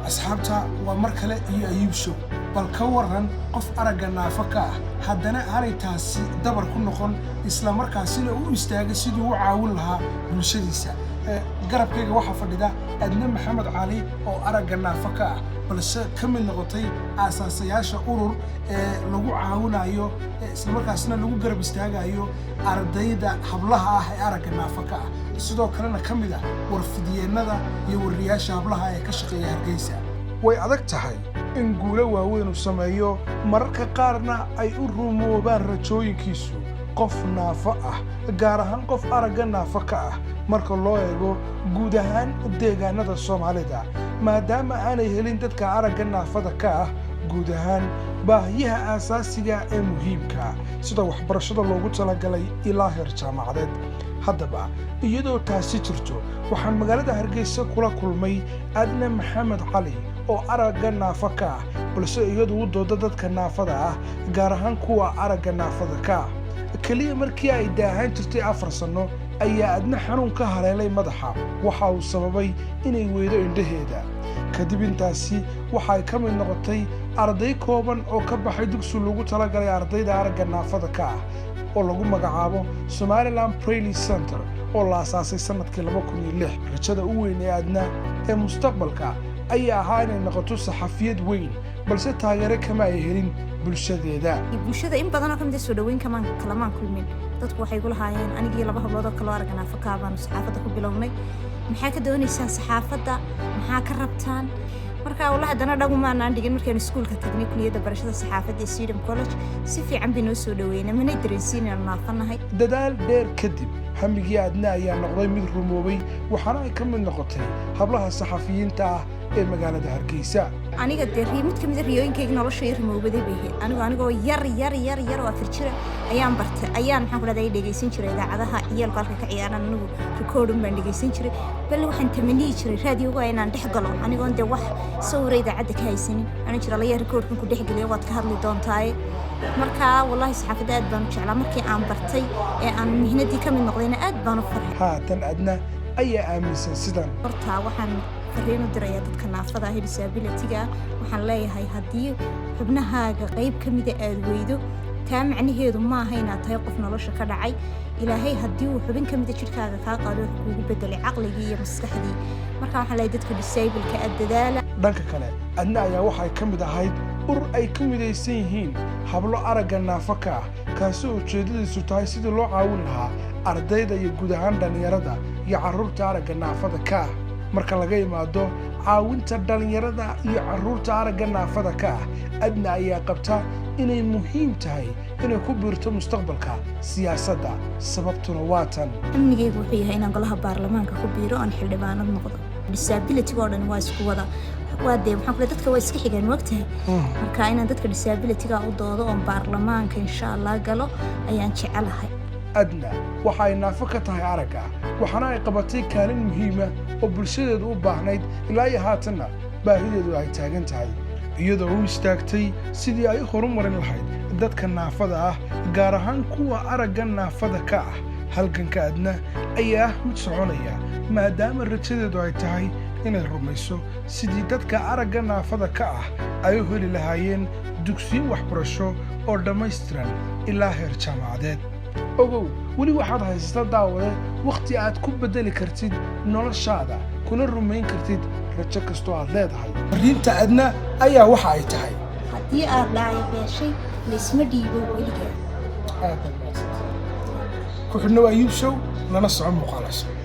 asxaabta waa mar kale iyo Ayub Show bal ka waran qof aragga naafaka ah haddana aanay taasi dabar ku noqon isla markaasina uu istaaga sidii uu caawin lahaa bulshadiisa garabkayga waxa fadhida Adna Maxamed Cali oo aragga naafaka ah balse ka mid noqotay aasaasayaasha urur lagu caawinayo isla markaasina lagu garab istaagayo ardayda hablaha ah ee aragga naafaka ah sidoo kalena ka mid ah warfidiyeenada iyo wariyaasha hablaha ee ka shaqeeya Hargeysa way adag tahay in guulo waaweyn uu sameeyo mararka qaarna ay u rumoobaan rajooyinkiisu qof naafo ah gaar ahaan qof aragga naafaka ah marka loo eego guud ahaan deegaanada Soomaalida maadaama aanay helin dadka aragga naafada ka ah guud ahaan baahiyaha aasaasiga ee muhiimka sida waxbarashada loogu talagalay ilaa heer jaamacadeed haddaba iyadoo taasi jirto waxaan magaalada Hargeysa kula kulmay Adna Maxamed Cali oo aragga naafaka ah balse iyadu u dooda dadka naafada ah gaar ahaan kuwa aragga naafada ka kaliya markii ay daahan jirtay 4 sano ayaa Adna xanuun ka haleelay madaxa waxa uu sababay inay weydo indhaheeda kadib intaasi waxa ay ka mid noqotay arday kooban oo ka baxay dugsi lagu talagalay ardayda aragga naafada ka oo lagu magacaabo Somaliland Braille Center oo la aasaasay sanadkii 2006 rajada u weyn ee Adna ee mustaqbalka ayaa ahaa inay noqoto saxafiyad weyn balse taageero kama ay helin bulshada in badan oo ka mid ah soo dhaweyn kalamaan kulmin dadku waxay ku lahaayeen anigii laba hablood oo kala aragga naafaka baan saxaafadda ku bilownay maxaa ka doonaysaan saxaafadda maxaa ka rabtaan marka walahi hadana dhagumaan dhigin markaan iskuulka tagnay kulliyadda barashada saxaafadda ee Sweden College si fiican bay noo soo dhaweeyeen mana dareensiin inaan naafanahay dadaal dheer kadib hamigii Adna ayaa noqday mid rumoobay waxaana ay ka mid noqotay hablaha saxafiyiinta ah ee magaalada Hargeysa aniga mid ka mid ah riyooyinkayga nolosha rumoobay anigoo yar oo afirjira ayaan bartay maxaan ku leedahay dhageysan jiray idaacadaha iyo qalka ka ciyaarana anigu recording baan dhageysan jiray bal waxaan tamaniyi jiray raadiyoga inaan dhex galo anigoo de wax sawirada idaacada ka haysanin ana jira la recording ku dhex galiyo waad ka hadli doontaa marka wallahi saxaafadda aad baan u jeclaa markii aan bartay ee aan mihnadii ka mid noqdayna aad baan u farxay haatan Adna ayaa aaminsan sidan horta waxaan fariino diraya dadka naafada ah disability-ga waxaan leeyahay haddii xubnahaaga qayb ka mid ah aad weydo taa macnaheedu ma aha inaad tahay qof nolosha ka dhacay ilaahay haddii uu xubin ka mid ah jirkaaga kaa qaado wuxuu kugu bedelay caqligii iyo maskaxdii marka waxaan leeyahay dadka disable-ka aad dadaala dhanka kale Adna ayaa waxay ka mid ahayd urur ay ka midaysan yihiin hablo aragga naafaka ah kaasoo ujeedadiisu tahay sidii loo caawin lahaa ardayda iyo guud ahaan dhalinyarada iyo carruurta aragga naafada ka marka laga imaado caawinta dhalinyarada iyo carruurta aragga naafada ka Adna ayaa qabta inay muhiim tahay inay ku biirto mustaqbalka siyaasadda sababtuna waa tan amnigaygu wuxuu yahay inaan golaha baarlamaanka ku biiro aan xildhibaanad noqdo disability-ga oo dhan waa isku wada waade waxaan kula dadka waa iska xigaan waqtiga marka inaan dadka disability-ga u doodo oo baarlamaanka insha Allah galo ayaan jecelahay Adna waxa ay naafo ka tahay aragga waxaana ay qabatay kaalin muhiim ah oo bulshadeedu u baahnayd ilaa iyo haatanna baahideedu ay taagan tahay iyadoo u istaagtay sidii ay horumarin lahayd dadka naafada ah gaar ahaan kuwa aragga naafada ka halganka Adna ayaa mid soconaya maadaama rajadeedu ay tahay inay rumayso sidii dadka aragga naafada ka ay u heli lahaayeen dugsiyo waxbarasho oo dhammaystiran ilaa heer jaamacadeed ogow weli waxaad haysataa daawade waqti aad ku bedeli kartid noloshaada kuna rumayn kartid rajo kastoo aad leedahay fariinta Adna ayaa waxa ay tahay haddii aad dhaayabeeshay laysma dhiibo weligaa ku xidhnow Ayub Show lana soco muuqaalasho